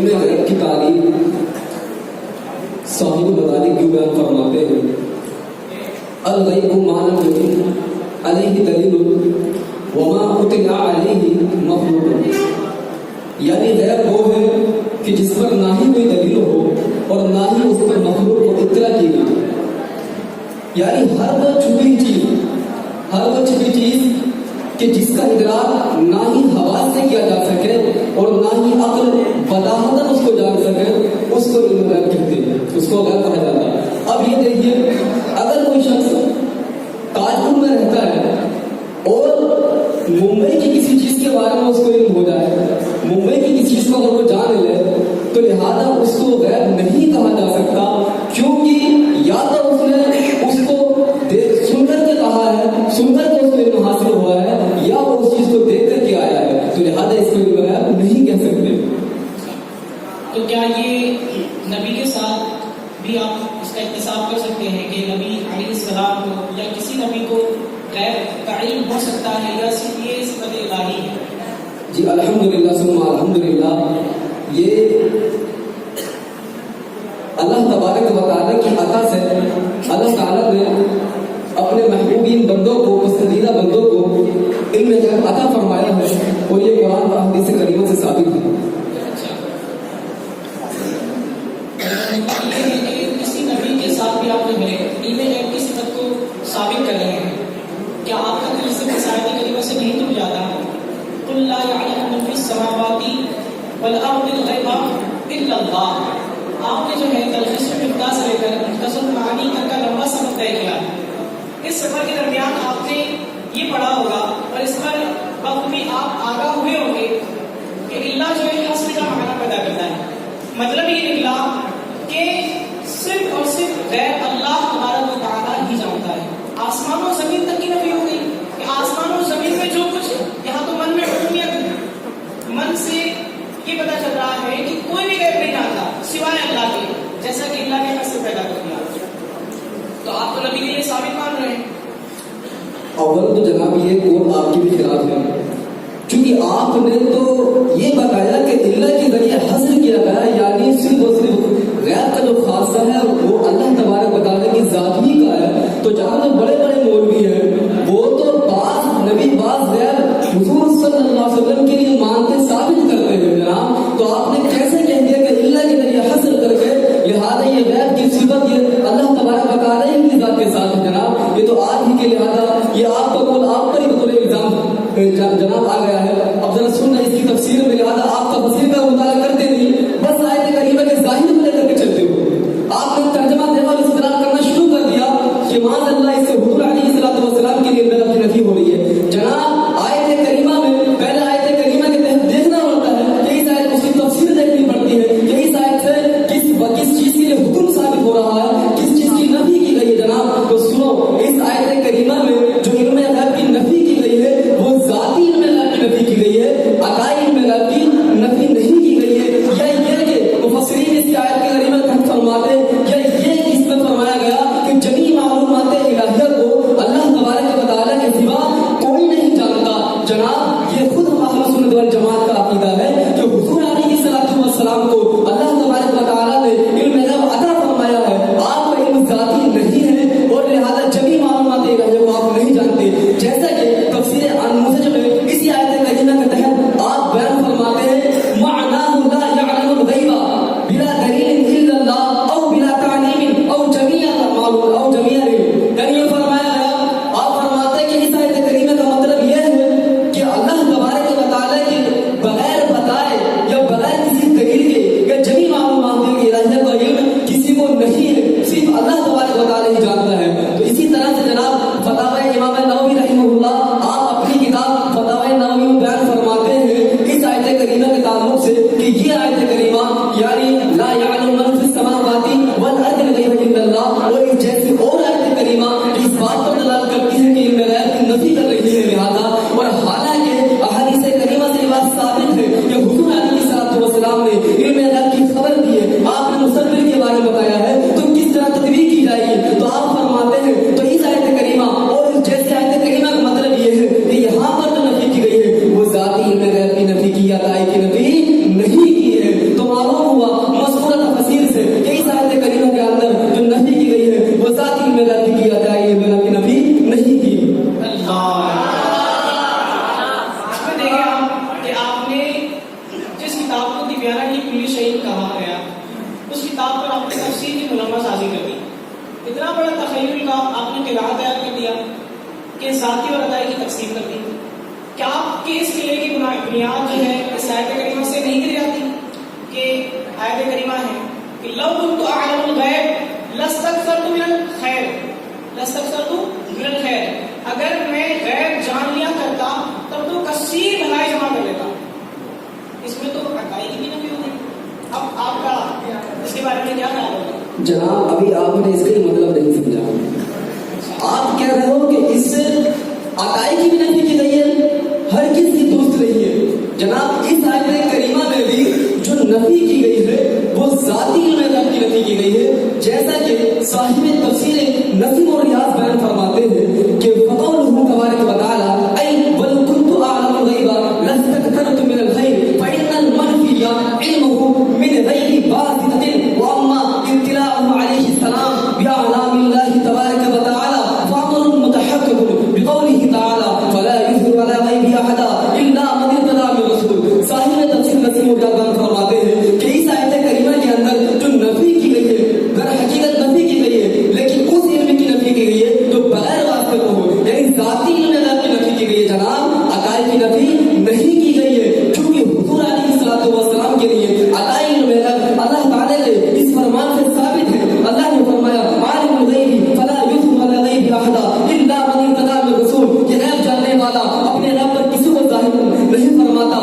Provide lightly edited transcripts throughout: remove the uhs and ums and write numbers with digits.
علم غیب کی تعلیم صاحب مدارک کیوں بیان فرماتے ہیں الغیب ما لم یکن علیہ دلیل وما اطلع علیہ مخلوق، یعنی غیب وہ ہے کہ جس پر نہ ہی کوئی دلیل ہو اور نہ ہی اس پر مخلوق کو اطلاع کی گئی، یعنی ہر وہ چھپی چیز کہ جس کا ادراک نہ ہی حواس سے کیا جا سکے اور نہ ہی عقل بداہتاً اس کو جان سکے، اس کو علم غیب کہتے ہیں، اس کو غیب کہا جاتا ہے۔ اب یہ دیکھیے، اگر کوئی شخص تاج پور میں رہتا ہے اور ممبئی کی کسی چیز کے بارے میں اس کو علم ہو جائے، ممبئی کی کسی چیز کو اگر وہ جان لے تو لہذا اس کو غیب نہیں کہا جا سکتا، کیونکہ یا تو اس نے اس کو سن کر کے کہا ہے، سن کر کے اس کو علم حاصل ہوا ہے، یا وہ اس چیز کو دیکھ کر کے آیا ہے، تو لہذا اس کو علم غیب نہیں کہہ سکتے۔ تو کیا یہ نبی کے ساتھ بھی آپ اس کا احتساب کر سکتے ہیں کہ نبی علیہ السلام کو یا کسی نبی کو غیب کا علم ہو سکتا ہے، یا صرف یہ صفت الہی ہے؟ جی الحمدللہ ثم الحمدللہ، یہ اللہ تبارک و تعالیٰ کی عطا سے اللہ تعالیٰ نے اپنے محبوبین بندوں کو، پسندیدہ بندوں کو علم غیب عطا فرمایا ہے، اور یہ قرآن و حدیث کریمہ سے ثابت ہے۔ کسی نبی کے ساتھ بھی آپ نے علم غیب کی صفت کو ثابت کر رہے ہیں، کیا آپ کا دل اس آیت کریمہ سے نہیں ٹوٹ جاتا؟ قل لا يعلم من في السماوات والارض الغیب الا اللہ۔ آپ نے جو ہے تلخیص مفتاح سے لے کر مختصر معانی تک کا لمبا سفر طے کیا۔ اس سفر کے درمیان آپ نے یہ پڑھا ہوگا اور اس پر بخوبی آپ آگاہ ہوئے ہوں گے کہ اللہ جو ہے حسن کا معنی پیدا کرتا ہے۔ مطلب یہ نکلا کہ صرف اور صرف غیب اللہ تبارک و تعالیٰ ہی جانتا ہے۔ آسمان و زمین تک کی نفی ہو گئی کہ آسمان و زمین میں جو کچھ، یہاں تو من میں عمومیت ہے، من سے یہ پتا چل رہا ہے کہ کوئی بھی غیب نہیں جانتا سوائے اللہ کے، جیسا کہ اللہ نے حسن پیدا کر دیا۔ تو آپ تو نبی کے لیے ثابت مان رہے ہیں۔ اول تو جناب یہ قول آپ کی بھی خلاف ہے، کیونکہ آپ نے تو یہ بتایا کہ اللہ کے ذریعے حاصل کیا گیا، یعنی صرف اور صرف غیب کا جو خاصہ ہے وہ اللہ تبارک و تعالیٰ کی ذات ہی کا ہے۔ تو جہاں جو بڑے بڑے مولوی ہیں وہ تو بعض نبی بعض غیب حضور صلی اللہ علیہ وسلم کے لیے مانتے ثابت کرتے ہیں جناب، تو آپ نے کیسے کہہ دیا کہ اللہ کے ذریعے حاصل کر کے لہٰذا یہ غیب کی صفت یہ اللہ تبارک و تعالیٰ کی ذات کے ساتھ ہے جناب؟ یہ تو آج ہی کے لہٰذا یہ آپ پر ہی بطور الزام جناب آ گیا ہے۔ اب ذرا سننا اس کی تفسیر میں، لہٰذا آپ تفسیر کا مطالعہ کرتے نہیں، بس آیت کریمہ کے ظاہر کو لے کر کے چلتے ہو۔ آپ نے ترجمہ دیوال استدلال کرنا شروع کر دیا کہ معاذ اللہ اس سے حضور علیہ السلام کے لیے غیب کی نفی ہو رہی ہے۔ جناب آیت کریمہ میں پہلے آیت کریمہ کے تحت دیکھنا ہوتا ہے کہ اس آیت اس کی تفسیر دیکھنی پڑتی ہے کہ اس آیت سے کس چیز کے لیے حکم ثابت ہو رہا ہے، کس چیز کی نفی کی گئی ہے جناب۔ تو سنو، اس آیت کریمہ میں جو علم غیب کی نفی کی گئی ہے وہ ذاتی علم غیب کی نفی کی گئی ہے، عقائی علم غیب کی نفی نہیں کی گئی ہے۔ یا یہ کہ مفسرین اس آیت کے کریمہ تحت فرماتے یا یہ اس میں فرمایا گیا کہ جمی معلومات الہیہ کو اللہ تبارک و تعالیٰ کے سوا کوئی نہیں جانتا۔ جناب یہ خود اہل سنت والجماعت کا عقیدہ ہے کہ حضور علیہ السلام کو اللہ تبارک و تعالیٰ نے علم غیب عطا فرمایا ہے، آپ کو علم ذاتی نہیں ہے اور لہذا جمی معلومات الہیہ کو آپ نہیں جانتے، جیسا کہ تفسیر انمسج میں اسی آیت کریمہ کے تحت آپ بیان فرماتے ہیں معناه لا يعلم الغیب بلا دلیل الا اللہ او بلا تعلیم او جميع معلوم او جميع علم۔ یعنی یہ فرمایا گیا، آپ فرماتے ہیں کہ اس آیت کریمہ کا مطلب یہ ہے کہ اللہ تبارک و تعالیٰ کے بغیر بتائے یا بغیر کسی دلیل کے یا جمی معلومات الہیہ کا علم کسی کو نہیں ہے، صرف اللہ تبارک و تعالیٰ ہی جانتا ہے۔ تو اسی طرح سے جناب فتاوی امام نووی رحمہ اللہ، آپ اپنی کتاب فتاوی نووی میں بیان فرماتے ہیں اس آیت کریمہ کے تعلق سے کہ یہ آیت کریمہ یعنی لا یعلم من فی السماوات والارض الغیب الا اللہ، اور اس جیسی اور آیت کریمہ اس بات پر دلالت کرتی ہے کہ علم غیب کی نفی کر رہی ہے لہذا، اور حالانکہ احادیث کریمہ سے یہ بات ثابت ہے کہ حضور علیہ السلام نے علم غیب کی خبر دی ہے، آپ نے مستقبل کے بارے میں بتایا ہے، تو کس طرح تطبیق کی جائے گی؟ تو آپ فرماتے ہیں تو اس آیت کریمہ اور اس جیسے آیت کریمہ کا مطلب یہ ہے کہ یہاں پر جو نفی کی گئی ہے وہ ذاتی علم غیب کی نفی کی، عطائی کی نفی نہیں کی ہے۔ تو معلوم اتنا بڑا تخیل کا آپ نے قلعہ تیار کر دیا کہ ذاتی اور ادائی کی تقسیم کر دی. کیا آپ کے اس قلعے کی بنیاد جو ہے اس آیت کریمہ سے نہیں گر جاتی کہ آیت کریمہ ہے کہ لو كنت اعلم الغیب لاستكثرت من الخیر، لاستكثرت من الخیر، اگر میں غیب جان لیا کرتا تب تو کثیر بھلائی جمع کر لیتا. اس میں تو عقائی کی بھی نفی ہوگی. اب آپ کا اس کے بارے میں کیا خیال ہوگا؟ جناب ابھی آپ نے اس کا مطلب نہیں سمجھا. آپ کہہ رہے ہو کہ اس سے عقائی کی بھی نفی کی گئی ہے، ہر کس کی درست نہیں ہے. جناب اس آیت کریمہ میں بھی جو نفی کی گئی ہے وہ ذاتی علم کی نفی کی گئی ہے، جیسا کہ صاحب تفسیر نظم و ریاض بیان فرماتے ہیں کہ فقولہ تبارک و تعالی ای بل کنت اعلم الغیب لاستكثرت من الخیر فإن المنفی علمه من غیر واسطة واما اطلاعه علیہ السلام بأعلام اللہ تبارک و تعالی فامر متحقق بقوله تعالی فلا يظهر على غیب احدا الا من ارتضى من رسول. صاحب تفسیر نظم و ریاض بیان فرماتے ہیں کہ اس آیت کریمہ کے اندر جو نفی کی گئی ہے در حقیقت نفی کی گئی ہے، لیکن اس علم کی نفی کی گئی ہے جو بغیر واسطے کو ہو، یعنی ذاتی علم اللہ کی نفی کی گئی ہے. جناب عقائد کی نفی نہیں کی گئی ہے، چونکہ حضور علیہ الصلوۃ والسلام کے لیے عقائد علم اللہ تعالی کے اس فرمان سے ثابت ہے. اللہ نے فرمایا عالم الغیب فلا یظہر علی غیبہ احدا الا من ارتضی من رسول. یہ غیب جاننے والا اپنے رب پر کسی کو ظاہر نہیں فرماتا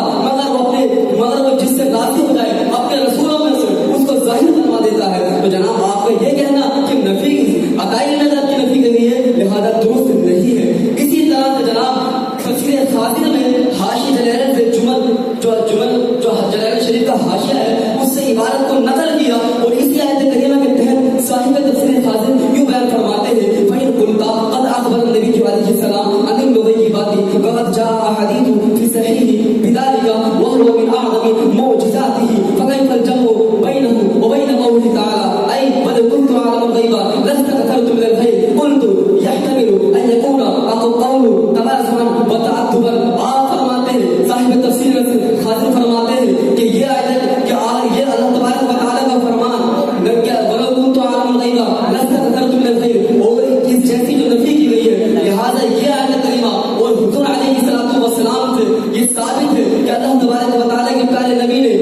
مگر وہ جس سے راضی ہو جائے اپنے رسولوں میں سے اس کو ظاہر فرما دیتا ہے. تو جناب آپ کا یہ کہنا کہ نفی عقائد نظر کی نفی کے لیے لہذا درست نہیں ہے. اسی طرح سے جناب تفسیر خاطر میں حاشی جلالین سے جو جلالین شریف کا حاشیہ ہے اس سے عبارت کو نقل کیا اور اسی آیت کریمہ کے تحت صاحب تفسیر خاطر یوں بیان فرماتے ہیں فإن قلت قد أخبر النبي علیہ السلام عن الغیبات وقد جاء أحاديث في صحیح بذلك وهو من أعظم معجزاته فكيف الجمع بينه وبين قوله تعالى أي بل كنت أعلم الغيب لاستكثرت من الخير قلت يحتمل أن يكون قول تباسما وتعتبا. آپ فرماتے ہیں صاحب تفسیر خاطر فرماتے ہیں کہ یہ آیت یہ اللہ تبارک و تعالی کا فرمان ولو كنت أعلم الغيب لاستكثرت من الخير اور اس جیسی جو نفی کی گئی ہے، لہذا یہ آیت کریمہ اور حضور علیہ الصلوۃ والسلام سے یہ ثابت ہے کہ اللہ تبارک و تعالی کے پیارے نبی نے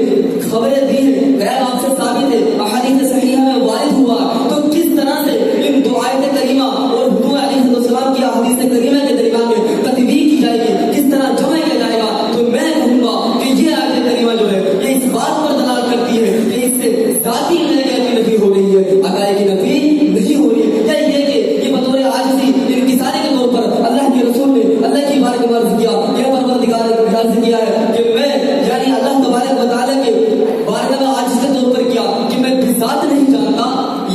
خبریں دی ہیں، غیب آپ سے ثابت ہے، احادیث صحیحہ میں وارد ہوا. تو کس طرح سے ان دو آیت کریمہ اور حضور علیہ السلام کی احادیث کریمہ کے درمیان میں تطبیق کی جائے گی، کس طرح جمع کیا جائے گا؟ تو میں کہوں گا کہ یہ آیت کریمہ جو ہے یہ اس بات پر دلالت کرتی ہے کہ اس سے ذاتی علم کی نفی ہو رہی ہے، عقائد کی نفی نہیں ہو رہی ہے. یا یہ کہ یہ بطور عاجزی انکساری کے طور پر اللہ کے رسول نے اللہ کی بارگاہ میں عرض کیا، یہ پروردگار نے عرض کیا ہے کہ میں یعنی اللہ تبارک و تعالی کے بارگاہ میں عاجز کے طور پر کیا کہ میں ذات نہیں جانتا،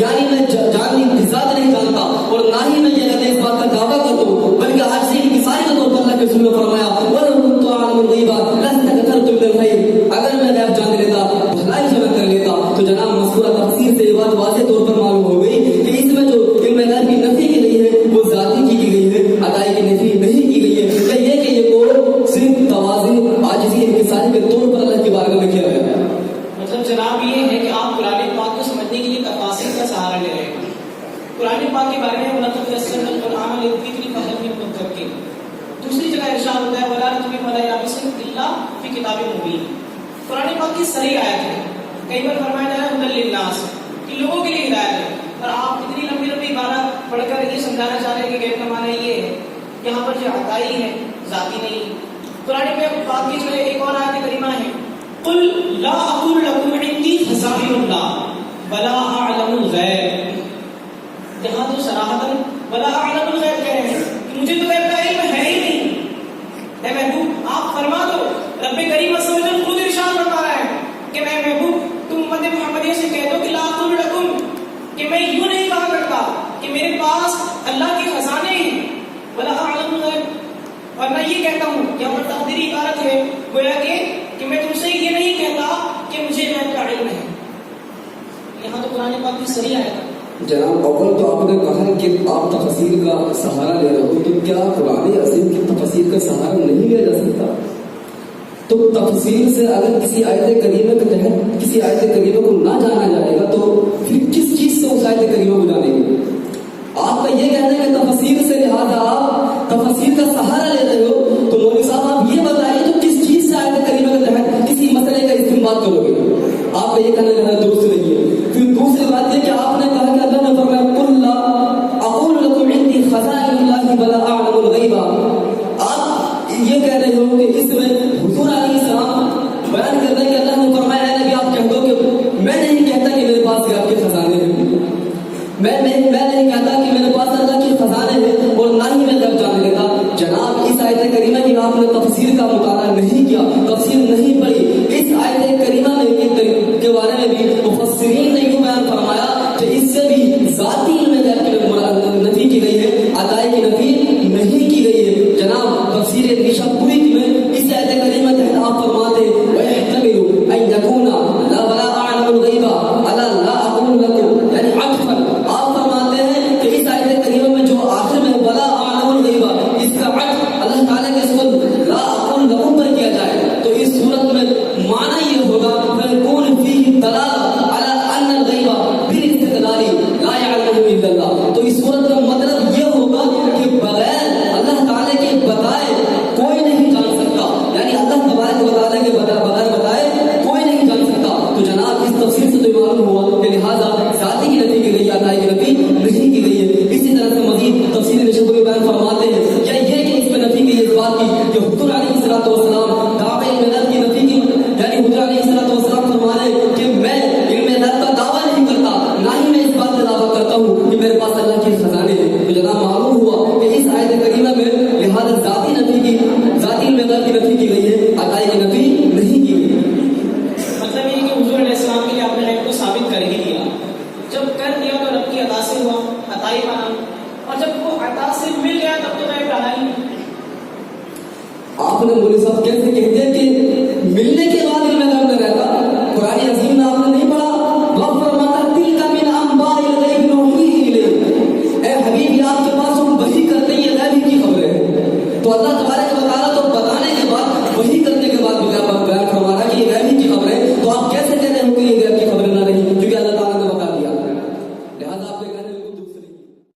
یعنی میں جانی ذات نہیں جانتا اور نہ ہی میں یہ اس بات کا دعویٰ کرتا ہوں، بلکہ عاجزی انکساری کے طور پر اللہ کے رسول نے فرمایا وَلَوْ كُنْتُ أَعْلَمُ الْغَيْبَ لَاسْتَكْثَرْتُ مِنَ الْخَيْرِ. اگر میں غیب جان لیتا بھلائی جمع کر لیتا. تو جناب مذکورہ تفسیر سے یہ بات واضح طور پر معلوم ہو گئی کہ اس میں جو علم غیب کی نفی کی گئی ہے وہ ذاتی کی گئی ہے، عقائد کی نفی نہیں کی گئی ہے. یا یہ کہ یہ قول صرف تواضع عاجزی انکساری کے طور پر اللہ کی بارگاہ میں کیا گیا ہے. مطلب جناب یہ ہے کہ آپ قرآن پاک کو سمجھنے کے لیے تفاسیر کا سہارا لے رہے ہیں. قرآن پاک کے بارے میں وَلَقَدْ يَسَّرْنَا الْقُرْآنَ لِلذِّكْرِ فَهَلْ مِن مُدَّكِرٍ. دوسری جگہ ارشاد ہوتا ہے وَلَا نَتْبِعُ وَلَا يَابِسٍ إِلَّا فِي كِتَابٍ مُبِينٍ. قرآن پاک کی صریح آیت ہے. کئی بار فرمایا جا رہا ہے هُدًى لِلنَّاسِ کہ لوگوں کے لیے ہدایت ہے، اور آپ اتنی لمبی لمبی عبارت پڑھ کر یہ سمجھانا چاہ رہے ہیں کہ غیب کا معنی یہ ہے. یہاں پر جو عطائی ہے ذاتی نہیں. قرآن پاک کی جو ایک اور آیت کریمہ ہے قُلْ لَا أَقُولُ لَكُمْ عِندِي خَزَائِنُ اللَّهِ وَلَا أَعْلَمُ الْغَيْبَ. یہاں تو صراحتاً وَلَا أَعْلَمُ الْغَيْبَ کہہ رہے ہیں کہ مجھے تو غیب کا علم ہے ہی نہیں. اے محبوب آپ فرما دو، رب کریم عز و جل خود ارشاد فرما رہا ہے کہ میں محبوب تم امت محمدیہ سے کہہ دو کہ لا أقول لكم، کہ میں یوں نہیں کہا کرتا کہ میرے پاس اللہ کے خزانے ہیں. وَلَا أَعْلَمُ الْغَيْبَ، اور میں یہ کہتا ہوں کہ ہمارا تقدیری عبارت ہے گویا کہ میں تم سے یہ نہیں کہتا کہ مجھے غیب کا علم ہے. یہاں تو قرآن پاک کی صریح آیت ہے. جناب اول تو آپ نے کہا کہ آپ تفسیر کا سہارا لے رہے ہو، تو کیا قرآن عظیم کی تفسیر کا سہارا نہیں لیا جا سکتا؟ تو تفسیر سے اگر کسی آیت کریمہ کے تحت کسی آیت کریمہ کو نہ جانا جائے گا تو پھر کس چیز سے اس آیت کریمہ کو جانیں گے؟ آپ کا یہ کہنا ہے کہ تفسیر سے لہذا آپ تفسیر کا سہارا لے رہے ہو، تو مولوی صاحب آپ یہ بتائیے تو کس چیز سے آیت کریمہ کے تحت کسی مسئلے کا استنباط کرو گے؟ آپ کا یہ کہنا جو ہے درست نہیں ہے۔ پھر دوسری بات یہ کہ آپ نے کہا کہ اللہ نے فرمایا قل لا اقول لكم عندي خزائن الله ولا اعلم الغیب، آپ یہ کہہ رہے ہو کہ اس میں حضور علیہ السلام بیان کر رہے ہیں کہ اللہ نے فرمایا ہے نبی آپ کہہ دو کہ میں نہیں کہتا کہ میرے پاس غیب کے خزانے ہیں، میں نہیں کہتا کہ میرے پاس اللہ کے خزانے ہیں اور نہ ہی میں غیب جان لیتا۔ جناب اس آیت کریمہ کی آپ نے تفسیر کا مطالعہ نہیں کیا، تفسیر نہیں پڑھی۔ اس آیت کریمہ میں کے بارے میں بھی مفسرین نے یوں بیان فرمایا کہ اس سے بھی ذاتی علم غیب کی نفی کی گئی ہے، عطائی کی نفی نہیں کی گئی ہے۔ جناب تفسیر نشاپوری میں اس آیت کریمہ کے تحت آپ فرماتے ہیں وَيَحْتَمِلُ أَن يَكُونَ لَا وَلَا أَعْلَمُ الْغَيْبَ عَلَى لَا أَقُولُ لَكُمْ، یعنی عطفاً آپ فرماتے ہیں کہ اس آیت کریمہ میں جو آخر میں وَلَا أَعْلَمُ الْغَيْبَ اس کا عطف اللہ تعالیٰ کے اس کو لا أقول لكم پر کیا جائے تو اس صورت میں معنی یہ ہوگا فَيَكُونُ فِيهِ دَلَالَةٌ عَلَى أَنَّ الْغَيْبَ بِالِاسْتِقْلَالِ لَا يَعْلَمُهُ إِلَّا اللَّهُ، تو اس صورت کا مطلب یہ ہوگا کہ بغیر اللہ تعالیٰ کے بتائے کوئی نہیں جان سکتا، یعنی اللہ تبارک و تعالیٰ کے بغیر بتائے کوئی نہیں جان سکتا۔ تو جناب اس تفسیر سے تو معلوم ہوا کہ لہٰذا ذاتی کی نفی کی گئی ہے، عطائی کی نفی نہیں کی گئی ہے۔ اسی طرح سے مزید تفسیر نشاپوری بیان فرماتے ہیں یا یہ کہ اس میں نفی کی اس بات کی کہ حضور علیہ السلام دعوی غیب کی نفی کی، یعنی حضور علیہ السلام فرمانے کہ میں علم غیب کا دعویٰ نہیں کرتا، نہ ہی میں اس بات کا دعویٰ کرتا ہوں کہ میرے پاس اللہ کے خزانے ہیں۔ تو جناب معلوم ہوا کہ اس آیت کریمہ میں لہٰذا ذاتی علم غیب کی نفی کی گئی ہے، عطائی کی نفی نہیں کی گئی۔ مطلب یہ کہ حضور علیہ السلام کے لیے آپ نے غیب کو ثابت کر ہی دیا، جب کر دیا تو رب کی عطا سے ہوا، عطائی بنا، اور جب وہ عطا سے مل گیا تب تو غیب رہا ہی نہیں۔ آپ نے مولوی صاحب کیسے کہہ دیا کہ ملنے کے بعد علم غیب نہ رہتا؟ قرآن عظیم میں آپ نے نہیں پڑھا رب فرماتا تلک من انباء الغیب نوحیہ الیک، اے حبیبی آپ کے پاس ہم وحی کرتے ہیں، یہ غیب کی خبریں ہیں۔ تو اللہ تبارک و تعالیٰ تو بتانے کے بعد وحی کرنے کے بعد بیان فرما رہا کہ یہ غیب کی خبریں، تو آپ کیسے کہتے ہیں کہ یہ غیب کی خبریں نہ رہی کیونکہ اللہ تعالیٰ نے بتا دیا؟ لہٰذا آپ کے کہنے